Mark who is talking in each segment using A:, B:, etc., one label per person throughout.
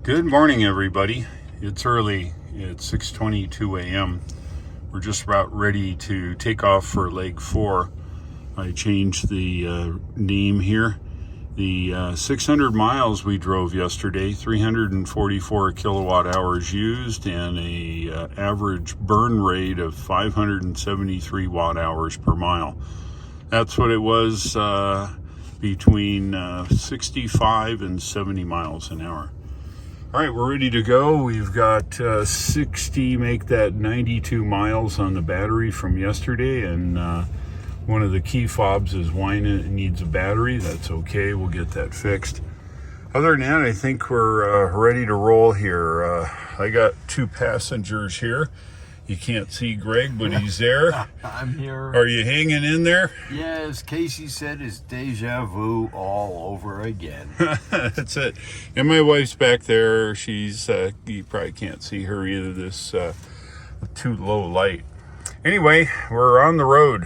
A: Good morning, everybody. It's early. It's 6:22 a.m. We're just about ready to take off for leg 4. I changed the name here. The 600 miles we drove yesterday, 344 kilowatt hours used, and a average burn rate of 573 watt hours per mile. That's what it was between 65 and 70 miles an hour. All right, we're ready to go. We've got 60, make that 92 miles on the battery from yesterday, and one of the key fobs is whining, it needs a battery. That's okay, we'll get that fixed. Other than that, I think we're ready to roll here. I got 2 passengers here. You can't see Greg, but he's there.
B: I'm here.
A: Are you hanging in there?
B: Yeah, as Casey said, it's deja vu all over again.
A: That's it. And my wife's back there. She's, you probably can't see her either, this too low light. Anyway, we're on the road.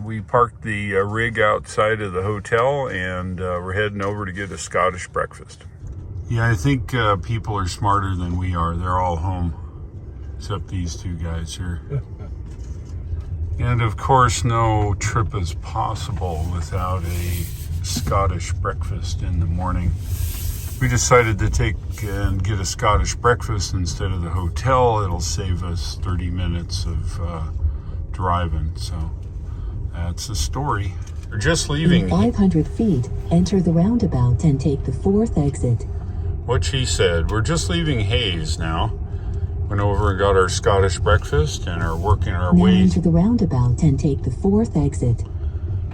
A: We parked the rig outside of the hotel, and we're heading over to get a Scottish breakfast. Yeah, I think people are smarter than we are. They're all home, except these 2 guys here. And of course, no trip is possible without a Scottish breakfast in the morning. We decided to take and get a Scottish breakfast instead of the hotel. It'll save us 30 minutes of driving, so that's the story. We're just leaving.
C: In 500 feet, enter the roundabout and take the 4th exit.
A: What she said. We're just leaving Hayes now. Went over and got our Scottish breakfast and are working our
C: now
A: way.
C: Enter the roundabout and take the 4th exit.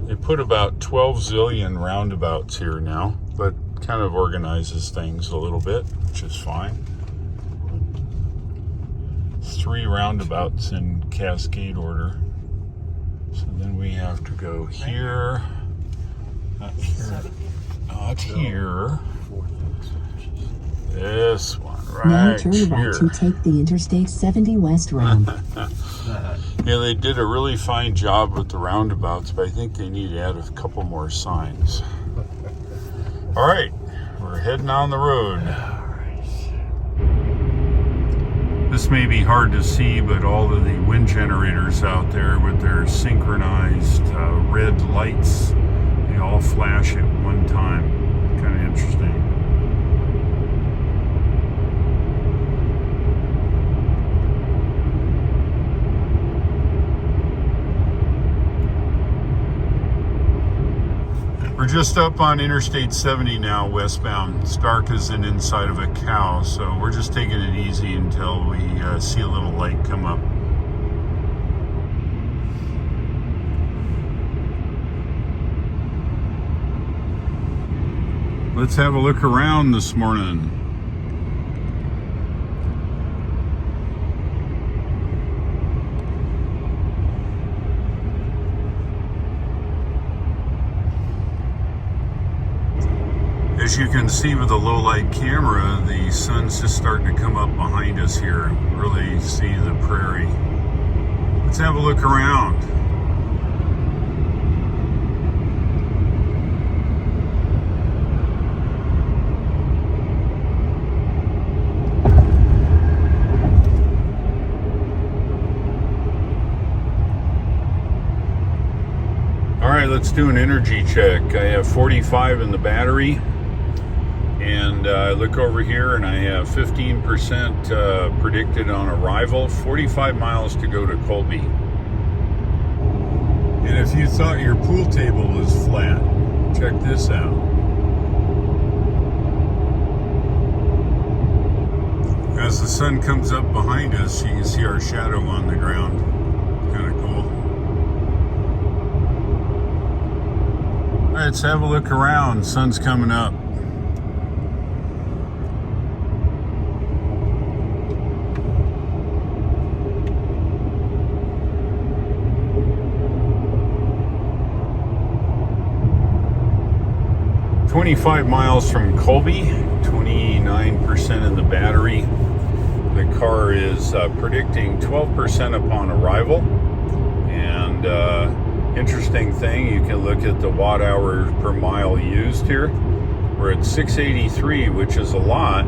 A: They put about 12 zillion roundabouts here now, but kind of organizes things a little bit, which is fine. 3 roundabouts in cascade order. So then we have to go here, not here, not here. This one right
C: now turn
A: here.
C: right to take the Interstate 70 West round.
A: Yeah, they did a really fine job with the roundabouts, but I think they need to add a couple more signs. All right, we're heading on the road. This may be hard to see, but all of the wind generators out there with their synchronized red lights, they all flash at one time. Kind of interesting. We're just up on Interstate 70 now, westbound. It's dark as an inside of a cow, so we're just taking it easy until we see a little light come up. Let's have a look around this morning. As you can see with the low light camera, the sun's just starting to come up behind us here. Really see the prairie. Let's have a look around. All right, let's do an energy check. I have 45 in the battery. And I look over here and I have 15% predicted on arrival, 45 miles to go to Colby. And if you thought your pool table was flat, check this out. As the sun comes up behind us, you can see our shadow on the ground. Kind of cool. All right, let's have a look around. Sun's coming up. $25 miles from Colby, 29% in the battery. The car is predicting 12% upon arrival. And interesting thing, you can look at the watt hours per mile used here. We're at 683, which is a lot.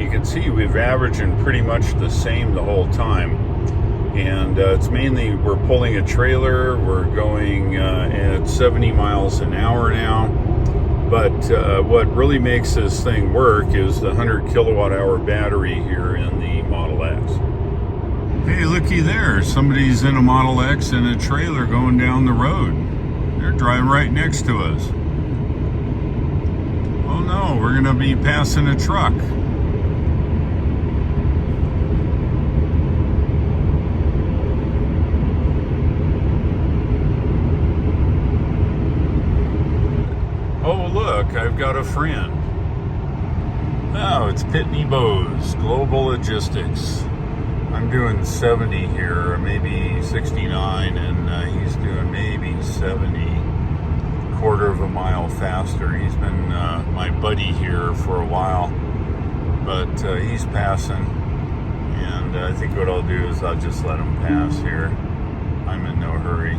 A: you can see we've averaging pretty much the same the whole time. And it's mainly we're pulling a trailer. We're going at 70 miles an hour now. But what really makes this thing work is the 100 kilowatt hour battery here in the Model X. Hey, looky there. Somebody's in a Model X in a trailer going down the road. They're driving right next to us. Oh no, we're going to be passing a truck. Oh look, I've got a friend. Oh, it's Pitney Bowes, Global Logistics. I'm doing 70 here, or maybe 69, and he's doing maybe 70, quarter of a mile faster. He's been my buddy here for a while, but he's passing, and I think what I'll do is I'll just let him pass here. I'm in no hurry.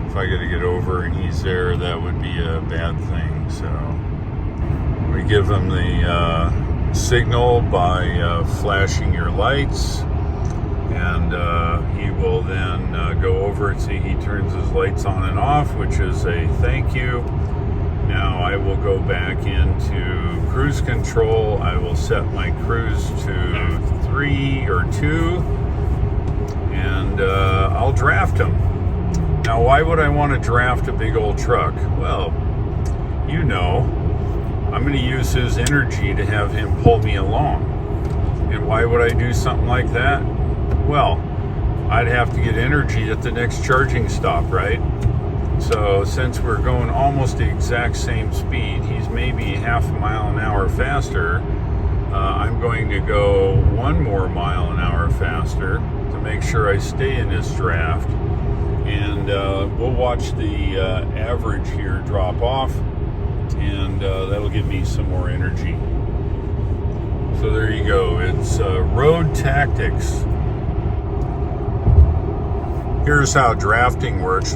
A: If I got to get over and he's there, that would be a bad thing. So we give him the signal by flashing your lights, and he will then go over and see he turns his lights on and off, which is a thank you. Now I will go back into cruise control. I will set my cruise to 3 or 2, and I'll draft him. Now, why would I want to draft a big old truck? Well, you know, I'm going to use his energy to have him pull me along. And why would I do something like that? Well, I'd have to get energy at the next charging stop, right? So since we're going almost the exact same speed, he's maybe half a mile an hour faster, I'm going to go 1 more mile an hour faster to make sure I stay in this draft. And we'll watch the average here drop off, and that'll give me some more energy. So there you go. It's road tactics. Here's how drafting works.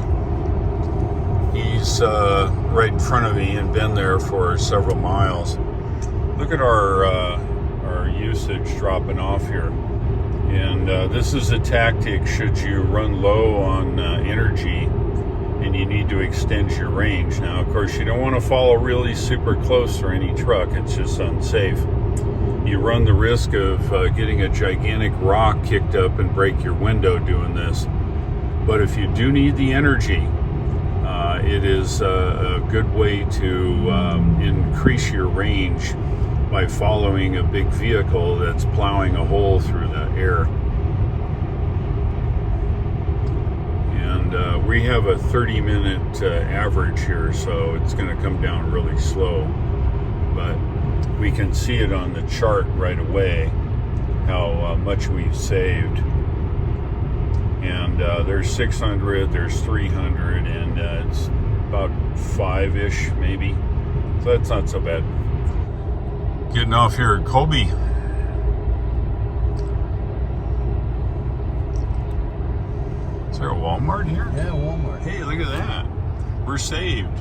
A: He's right in front of me and been there for several miles. Look at our usage dropping off here. And this is a tactic should you run low on energy and you need to extend your range. Now, of course, you don't want to follow really super close for any truck. It's just unsafe. You run the risk of getting a gigantic rock kicked up and break your window doing this. But if you do need the energy, it is a good way to increase your range by following a big vehicle that's plowing a hole through the air. And we have a 30-minute average here, so it's going to come down really slow. But we can see it on the chart right away, how much we've saved. And there's 600, there's 300, and it's about 5-ish maybe. So that's not so bad. Getting off here at Colby. Is there a Walmart here?
B: Yeah, Walmart.
A: Hey, look at that. We're saved.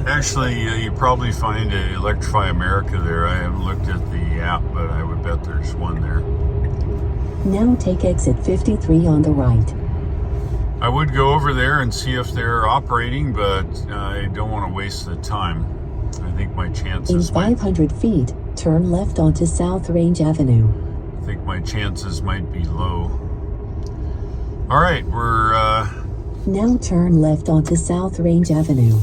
A: Actually, you probably find a Electrify America there. I haven't looked at the app, but I would bet there's one there.
C: Now take exit 53 on the right.
A: I would go over there and see if they're operating, but I don't want to waste the time. I think my
C: In
A: chances
C: 500 feet, turn left onto South Range Avenue.
A: I think my chances might be low. All right, we're
C: Now turn left onto South Range Avenue.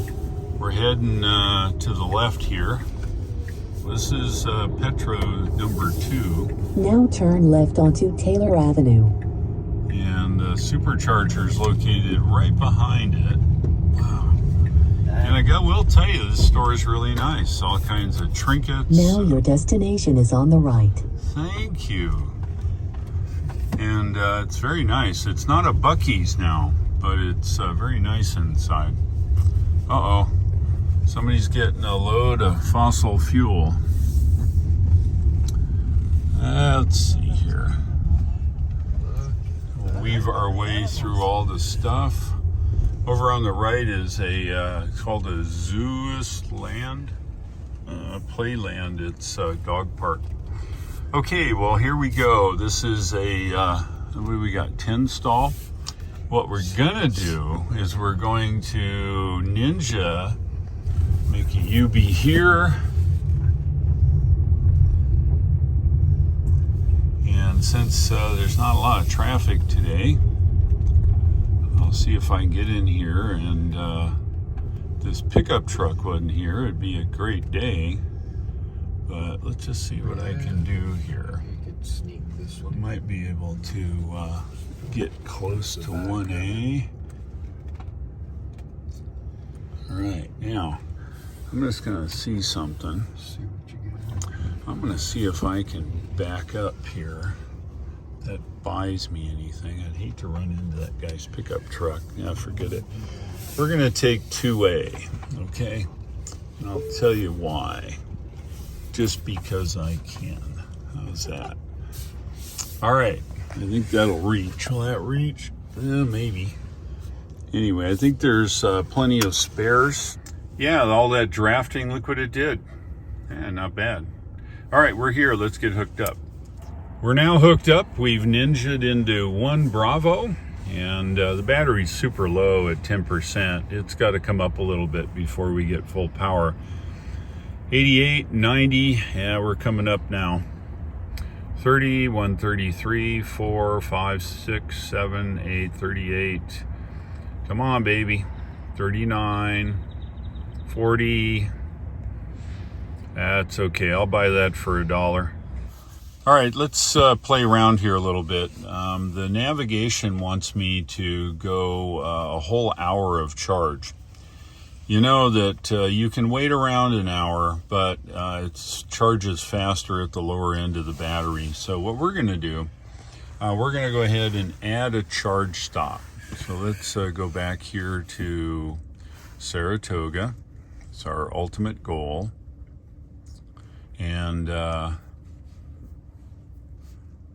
A: heading to the left here. This is Petro number 2.
C: Now turn left onto Taylor Avenue.
A: And the Supercharger is located right behind it. Wow. And I will tell you, this store is really nice. All kinds of trinkets.
C: Now your destination is on the right.
A: Thank you. And it's very nice. It's not a Buc-ee's now, but it's very nice inside. Uh-oh. Somebody's getting a load of fossil fuel. Let's see here. We'll weave our way through all the stuff. Over on the right is it's called a Zooist Land, Playland. It's a dog park. Okay, well, here we go. This is a, what do we got, 10 stall? What we're gonna do is we're going to ninja, make a UB here. And since there's not a lot of traffic today, I'll see if I can get in here, and this pickup truck wasn't here. It'd be a great day. But let's just see what I can do here.
B: You could sneak this one.
A: Might be able to get close to 1A. All right, now I'm just gonna see something.
B: See what you get.
A: I'm gonna see if I can back up here. That buys me anything. I'd hate to run into that guy's pickup truck. Yeah, forget it. We're gonna take 2A, okay? And I'll tell you why. Just because I can. How's that? All right, I think that'll reach. Will that reach? Maybe. Anyway, I think there's plenty of spares. Yeah, all that drafting, look what it did. Yeah, not bad. All right, we're here. Let's get hooked up. We're now hooked up. We've ninja'd into 1 Bravo, and the battery's super low at 10%. It's got to come up a little bit before we get full power. 88, 90, yeah, we're coming up now. 30, 133, 4, 5, 6, 7, 8, 38. Come on, baby. 39, 40. That's okay. I'll buy that for $1. All right, let's play around here a little bit. The navigation wants me to go a whole hour of charge. You know that you can wait around an hour, but it charges faster at the lower end of the battery. So what we're going to do, we're going to go ahead and add a charge stop. So let's go back here to Saratoga. It's our ultimate goal. And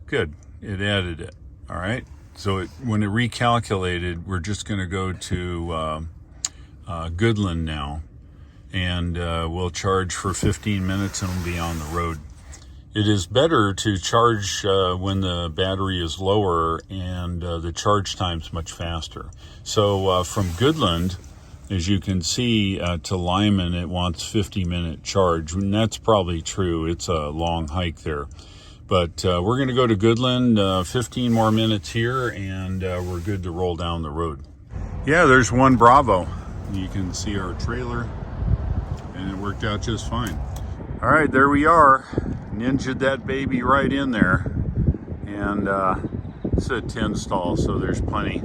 A: good, it added it. All right. So when it recalculated, we're just going to go to Goodland now, and we'll charge for 15 minutes and we'll be on the road. It is better to charge when the battery is lower and the charge time's much faster. So from Goodland, as you can see, to Lyman, it wants 50-minute charge, and that's probably true. It's a long hike there. But we're going to go to Goodland, 15 more minutes here, and we're good to roll down the road. Yeah, there's 1 Bravo. You can see our trailer, and it worked out just fine. All right, there we are. Ninja'd that baby right in there. And it's a 10 stall, so there's plenty.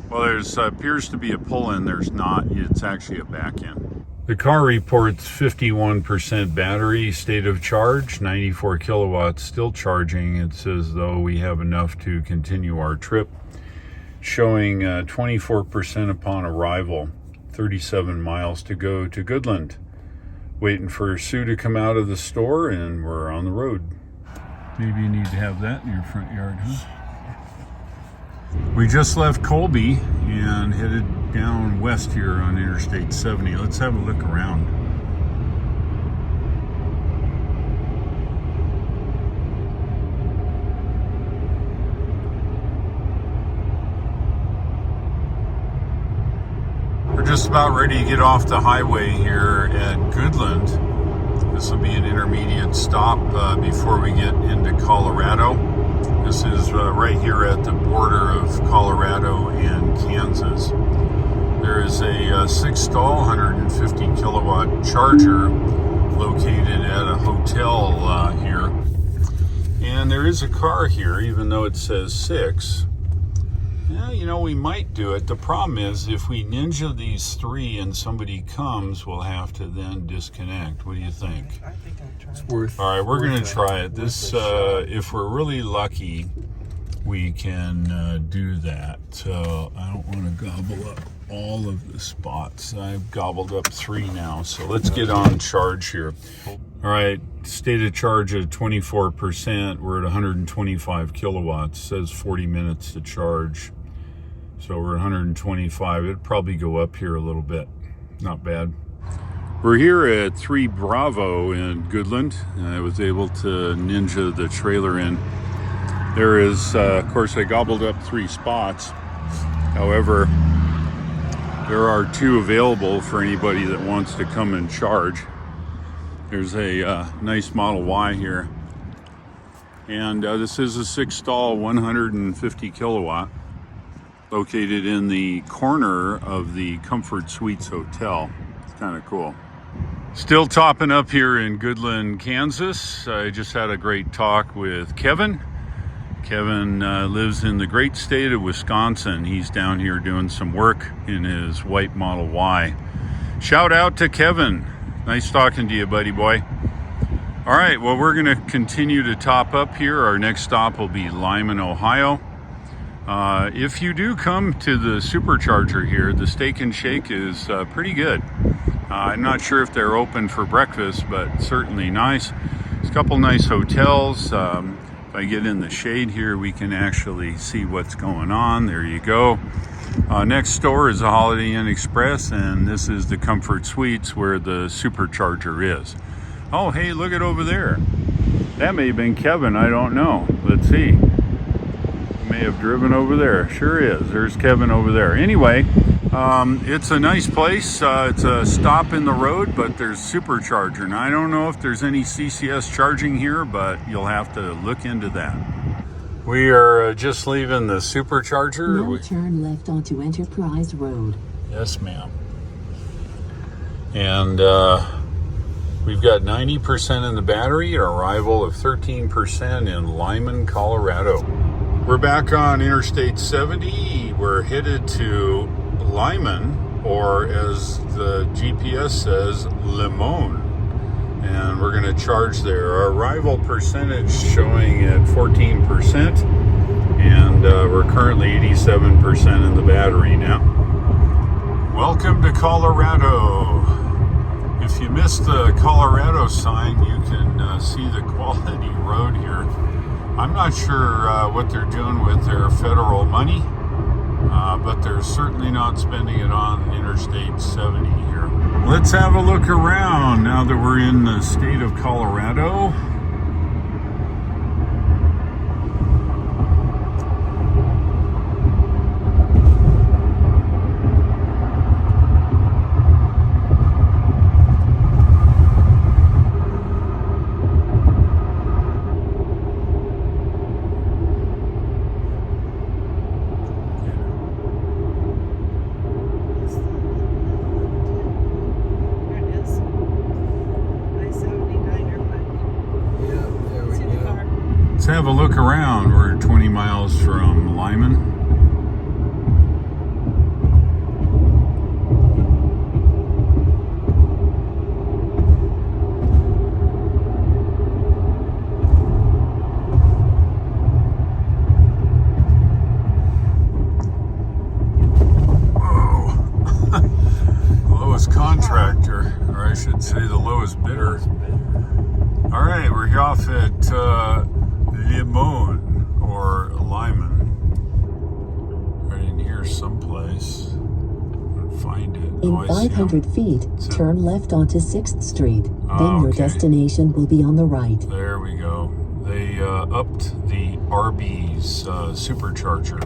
A: Well, there's appears to be a pull-in. There's not. It's actually a back-in. The car reports 51% battery state of charge, 94 kilowatts still charging. It says, though, we have enough to continue our trip, showing 24% upon arrival. 37 miles to go to Goodland. Waiting for Sue to come out of the store, and we're on the road. Maybe you need to have that in your front yard, huh? We just left Colby and headed down west here on Interstate 70. Let's have a look around. Just about ready to get off the highway here at Goodland. This will be an intermediate stop before we get into Colorado. This is right here at the border of Colorado and Kansas. There is a 6-stall, 150 kilowatt charger located at a hotel here. And there is a car here, even though it says 6. Yeah, you know, we might do it. The problem is if we ninja these 3 and somebody comes, we'll have to then disconnect. What do you think?
B: I think I'll try. It's worth.
A: All right, we're going to try it. This, if we're really lucky, we can do that. So I don't want to gobble up all of the spots. I've gobbled up 3 now. So let's get on charge here. All right, state of charge at 24%. We're at 125 kilowatts. It says 40 minutes to charge. So we're at 125. It'd probably go up here a little bit. Not bad. We're here at 3 Bravo in Goodland. I was able to ninja the trailer in. There is, of course, I gobbled up 3 spots. However, there are 2 available for anybody that wants to come and charge. There's a nice Model Y here. And this is a 6-stall 150 kilowatt located in the corner of the Comfort Suites Hotel. It's kind of cool. Still topping up here in Goodland, Kansas. I just had a great talk with Kevin. Kevin lives in the great state of Wisconsin. He's down here doing some work in his white Model Y. Shout out to Kevin. Nice talking to you, buddy boy. All right, well, we're going to continue to top up here. Our next stop will be Lyman, Ohio. If you do come to the Supercharger here, the Steak and Shake is pretty good. I'm not sure if they're open for breakfast, but certainly nice. There's a couple nice hotels. If I get in the shade here, we can actually see what's going on. There you go. Next door is the Holiday Inn Express, and this is the Comfort Suites where the Supercharger is. Oh, hey, look at over there. That may have been Kevin, I don't know. Let's see. May have driven over there. Sure is. There's Kevin over there. Anyway, it's a nice place. It's a stop in the road, but there's Supercharger. Now, I don't know if there's any CCS charging here, but you'll have to look into that. We are just leaving the Supercharger.
C: Now turn left onto Enterprise Road.
A: Yes, ma'am. And we've got 90% in the battery, an arrival of 13% in Lyman, Colorado. We're back on Interstate 70. We're headed to Lyman, or as the GPS says, Limon. And we're going to charge there. Our arrival percentage showing at 14%, and we're currently 87% in the battery now. Welcome to Colorado. If you missed the Colorado sign, you can see the quality road here. I'm not sure what they're doing with their federal money, but they're certainly not spending it on Interstate 70 here. Let's have a look around now that we're in the state of Colorado. Let's have a look around. We're 20 miles from Lyman. Whoa. Lowest contractor, or I should say the lowest bidder. All right, we're off at Limon, or Lyman. Right in here someplace. I'll find it.
C: In 500 feet, turn left onto 6th Street. Then your
A: okay.
C: Destination will be on the right.
A: There we go. They upped the Arby's Supercharger.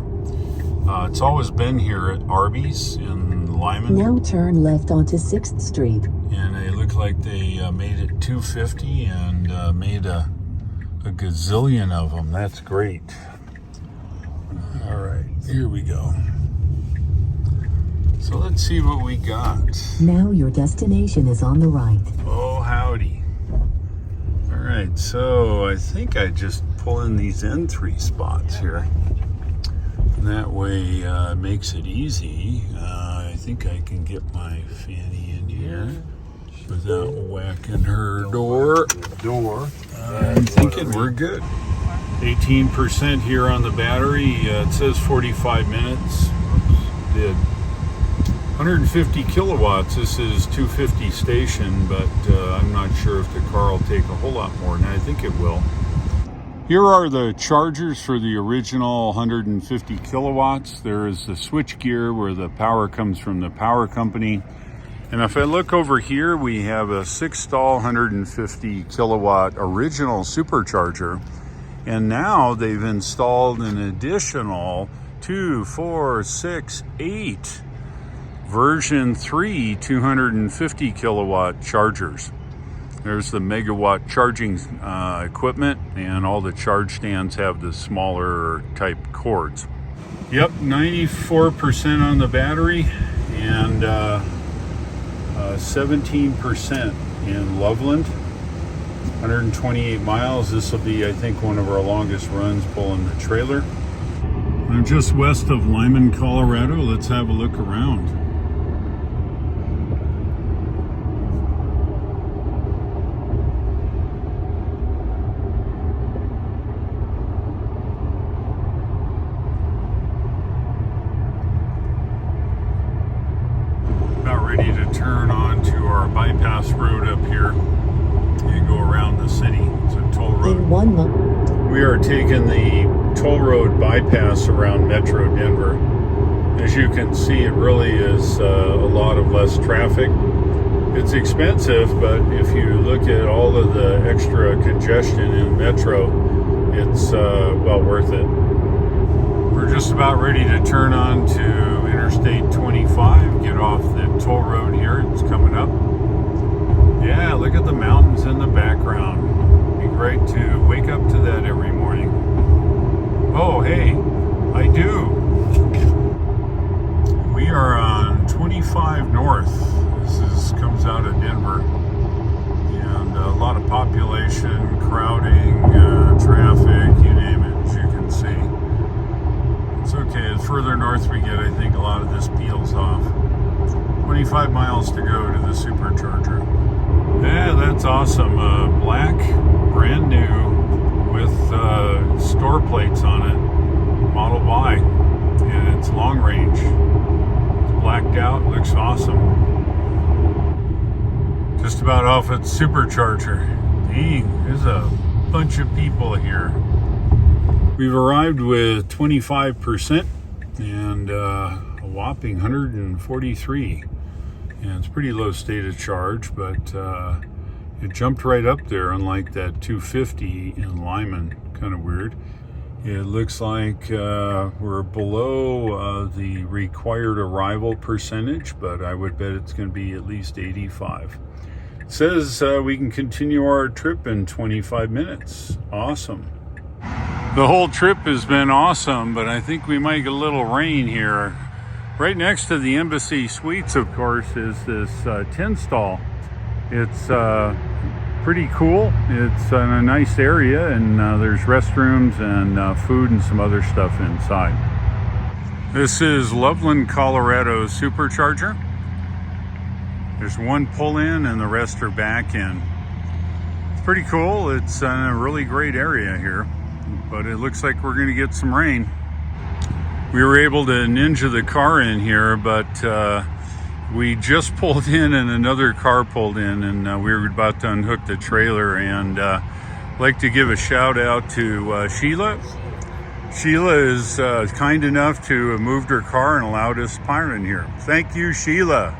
A: It's always been here at Arby's in Lyman.
C: Now turn left onto 6th Street.
A: And they look like they made it 250 and made a gazillion of them. That's great. All right, here we go. So let's see what we got.
C: Now your destination is on the right.
A: Oh, howdy. All right, so I think I just pull in these N3 spots here. And that way it makes it easy. I think I can get my Fanny in here without whacking her door. I'm thinking we're good. 18% here on the battery. It says 45 minutes. Oops, did 150 kilowatts. This is 250 station, but I'm not sure if the car will take a whole lot more than I think it will. Here are the chargers for the original 150 kilowatts. There is the switch gear where the power comes from the power company. And if I look over here, we have a 6-stall 150 kilowatt original supercharger. And now they've installed an additional 2, 4, 6, 8 version 3 250 kilowatt chargers. There's the megawatt charging equipment, and all the charge stands have the smaller type cords. Yep, 94% on the battery and 17% in Loveland. 128 miles. This will be, I think, one of our longest runs pulling the trailer. I'm just west of Lyman, Colorado. Let's have a look around. About ready to turn onto our bypass road up here and go around the city. It's a toll road.
C: In 1 mile.
A: We are taking the toll road bypass around Metro Denver. As you can see, it really is a lot of less traffic. It's expensive, but if you look at all of the extra congestion in Metro, it's well worth it. We're just about ready to turn on to Interstate 25, get off the toll road here. It's coming up. Yeah, look at the mountains in the background. It'd be great to wake up to that every morning. Oh, hey, I do. We are on 25 North. This comes out of Denver. And a lot of population, crowding, traffic, you name it, as you can see. It's okay. The further north we get, I think a lot of this peels off. 25 miles to go to the Supercharger. Yeah, that's awesome. Black, brand new, with store plates on it. Model Y. And it's long range. It's blacked out. Looks awesome. Just about off at Supercharger. Dang, there's a bunch of people here. We've arrived with 25% and a whopping 143. And it's pretty low state of charge, but it jumped right up there, unlike that 250 in Lyman. Kind of weird. It looks like we're below the required arrival percentage, but I would bet it's going to be at least 85. It says we can continue our trip in 25 minutes. Awesome. The whole trip has been awesome, but I think we might get a little rain here. Right next to the Embassy Suites, of course, is this 10-stall. It's pretty cool. It's in a nice area, and there's restrooms and food and some other stuff inside. This is Loveland, Colorado Supercharger. There's one pull-in and the rest are back in. It's pretty cool. It's in a really great area here, but it looks like we're going to get some rain. We were able to ninja the car in here, but we just pulled in and another car pulled in, and we were about to unhook the trailer. And I'd like to give a shout out to Sheila. Sheila is kind enough to have moved her car and allowed us to park in here. Thank you, Sheila.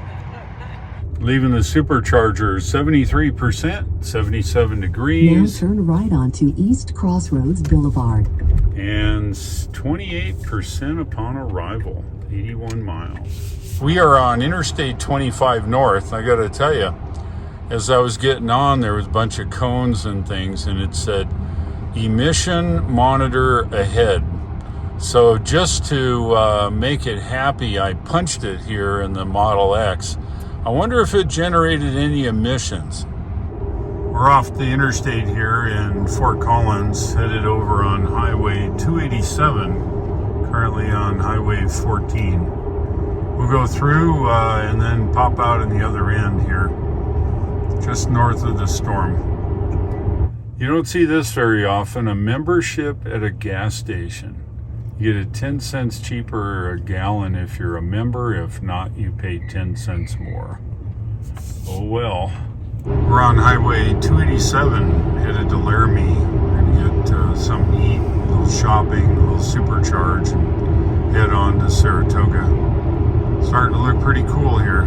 A: Leaving the Supercharger, 73%, 77 degrees.
C: Now turn right onto East Crossroads Boulevard.
A: And 28% upon arrival, 81 miles. We are on Interstate 25 North. I gotta tell you, as I was getting on, there was a bunch of cones and things, and it said, emission monitor ahead. So just to make it happy, I punched it here in the Model X. I wonder if it generated any emissions. We're off the interstate here in Fort Collins, headed over on Highway 287, currently on Highway 14. We'll go through and then pop out in the other end here, just north of the storm. You don't see this very often, a membership at a gas station. You get it 10 cents cheaper a gallon if you're a member. If not, you pay 10 cents more. Oh well. We're on Highway 287, headed to Laramie. We're going to get something to eat, a little shopping, a little supercharge, and head on to Saratoga. Starting to look pretty cool here.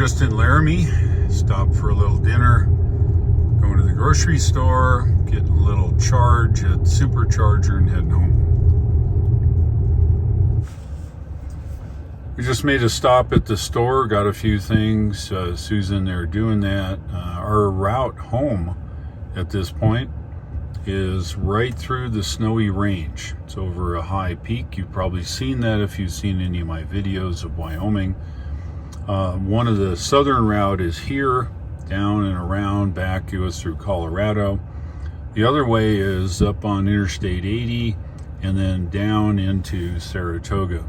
A: just in Laramie. Stopped for a little dinner. Going to the grocery store. Getting a little charge at Supercharger and heading home. We just made a stop at the store. Got a few things. Susan there doing that. Our route home at this point is right through the snowy range. It's over a high peak. You've probably seen that if you've seen any of my videos of Wyoming. One of the southern route is here, down and around, back, it goes through Colorado. The other way is up on Interstate 80 and then down into Saratoga.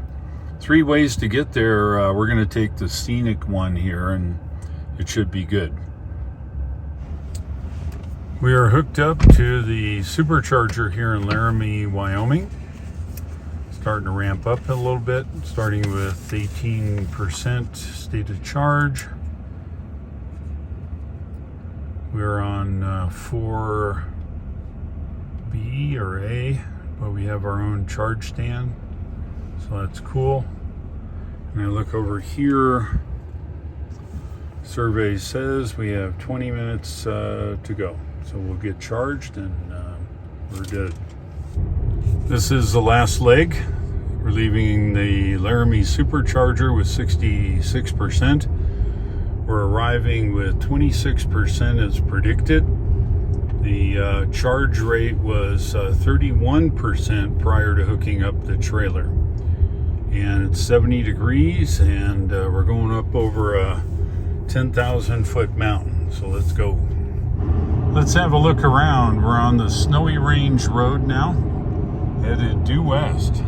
A: 3 ways to get there. We're going to take the scenic one here and it should be good. We are hooked up to the Supercharger here in Laramie, Wyoming. Starting to ramp up a little bit, starting with 18% state of charge. We're on 4B or A, but we have our own charge stand, so that's cool. And I look over here, survey says we have 20 minutes to go. So we'll get charged and we're good. This is the last leg. We're leaving the Laramie Supercharger with 66%. We're arriving with 26% as predicted. The charge rate was 31% prior to hooking up the trailer. And it's 70 degrees and we're going up over a 10,000 foot mountain. So let's go. Let's have a look around. We're on the Snowy Range Road now, headed due west.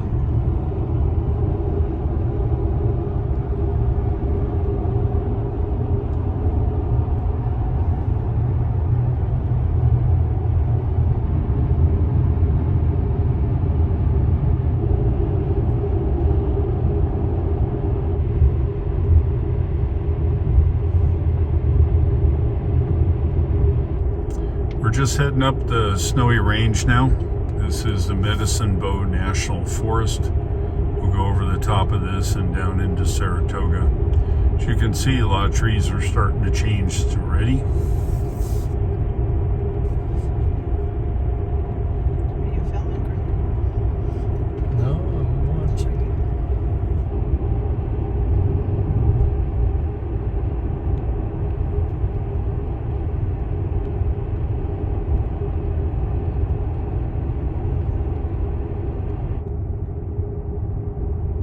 A: We're just heading up the Snowy Range now. This is the Medicine Bow National Forest. We'll go over the top of this and down into Saratoga. As you can see, a lot of trees are starting to change already.
D: Are you filming, Greg?
B: No, I'm watching.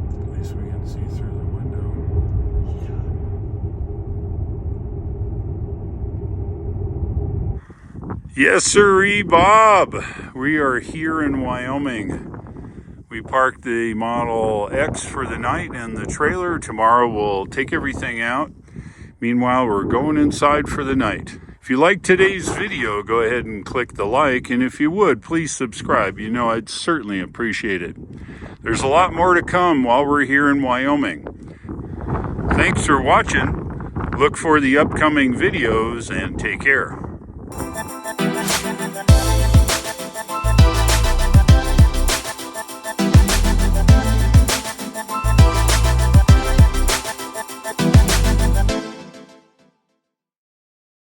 A: At least we can see through the window. Yes, sirree, Bob. We are here in Wyoming. We parked the Model X for the night and the trailer. Tomorrow we'll take everything out. Meanwhile, we're going inside for the night. If you like today's video, go ahead and click the like. And if you would, please subscribe. You know, I'd certainly appreciate it. There's a lot more to come while we're here in Wyoming. Thanks for watching. Look for the upcoming videos and take care.